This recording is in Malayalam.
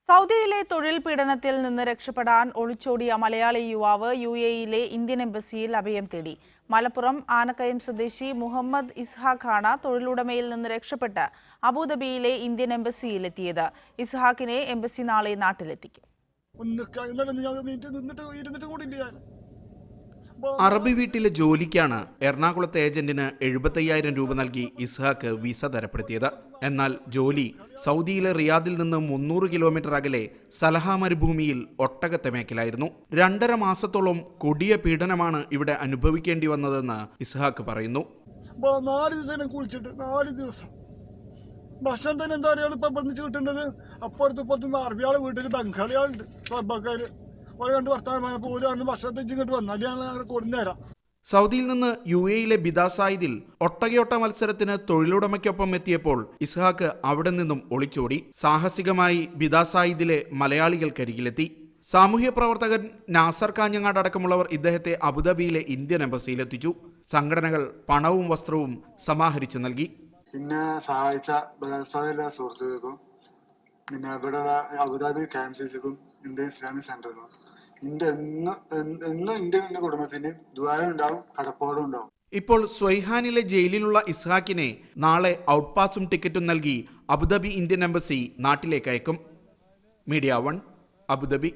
സൗദിയിലെ തൊഴിൽ പീഡനത്തിൽ നിന്ന് രക്ഷപ്പെടാൻ ഒളിച്ചോടിയ മലയാളി യുവാവ് UAE-യിലെ ഇന്ത്യൻ എംബസിയിൽ അഭയം തേടി. മലപ്പുറം ആനക്കയം സ്വദേശി മുഹമ്മദ് ഇസ്ഹാഖാണ് തൊഴിലുടമയിൽ നിന്ന് രക്ഷപ്പെട്ട് അബുദാബിയിലെ ഇന്ത്യൻ എംബസിയിലെത്തിയത്. ഇസ്ഹാഖിനെ എംബസി നാളെ നാട്ടിലെത്തിക്കും. അറബി വീട്ടിലെ ജോലിക്കാണ് എറണാകുളത്തെ ഏജന്റിന് 75,000 രൂപ നൽകി ഇസ്ഹാഖ് വിസ തരപ്പെടുത്തിയത്. എന്നാൽ ജോലി സൗദിയിലെ റിയാദിൽ നിന്ന് 300 കിലോമീറ്റർ അകലെ സലഹ മരുഭൂമിയിൽ ഒട്ടകത്തെ മേക്കലായിരുന്നു. 2.5 മാസത്തോളം കൊടിയ പീഡനമാണ് ഇവിടെ അനുഭവിക്കേണ്ടി വന്നതെന്ന് ഇസ്ഹാഖ് പറയുന്നു. 4 ദിവസം ഭക്ഷണം തന്നെ എന്താ പറയുക, ഇപ്പൊ ബന്ധിച്ച് കിട്ടുന്നത് അപ്പുറത്തും അറബിയാളെ വീട്ടിൽ ബംഗാളികളുണ്ട്, സ്വർബക്കാര് കണ്ട് വർത്താനം പോലും ഭക്ഷണത്തെ ഇങ്ങോട്ട് വന്നാൽ ഞങ്ങൾ കൊടുന്നേരാം. സൗദിയിൽ നിന്ന് UAE-യിലെ ബിദാസായിദിൽ ഒട്ടകയോട്ട മത്സരത്തിന് തൊഴിലുടമയ്ക്കൊപ്പം എത്തിയപ്പോൾ ഇസ്ഹാഖ് അവിടെ നിന്നും ഒളിച്ചോടി. സാഹസികമായി ബിദാസായിദിലെ മലയാളികൾക്കരികിലെത്തി. സാമൂഹ്യ പ്രവർത്തകൻ നാസർ കാഞ്ഞങ്ങാട് അടക്കമുള്ളവർ ഇദ്ദേഹത്തെ അബുദാബിയിലെ ഇന്ത്യൻ എംബസിയിലെത്തിച്ചു. സംഘടനകൾ പണവും വസ്ത്രവും സമാഹരിച്ചു നൽകി. എന്നെ സഹായിച്ച ബിദാസായിദിലെ സുഹൃത്തുക്കൾക്കും പിന്നെ ഇവിടെയുള്ള അബുദാബി KMCC-ക്കും ഇന്ത്യൻ ഇസ്ലാമിക് സെന്ററിനും എന്നും കുടുംബത്തിന് ദുആയും ഉണ്ടാവും, കടപ്പാടും ഉണ്ടാവും. ഇപ്പോൾ സ്വൈഹാനിലെ ജയിലിലുള്ള ഇസ്ഹാഖിനെ നാളെ ഔട്ട് പാസും ടിക്കറ്റും നൽകി അബുദാബി ഇന്ത്യൻ എംബസി നാട്ടിലേക്ക് അയക്കും. Media 1 Abu Dhabi.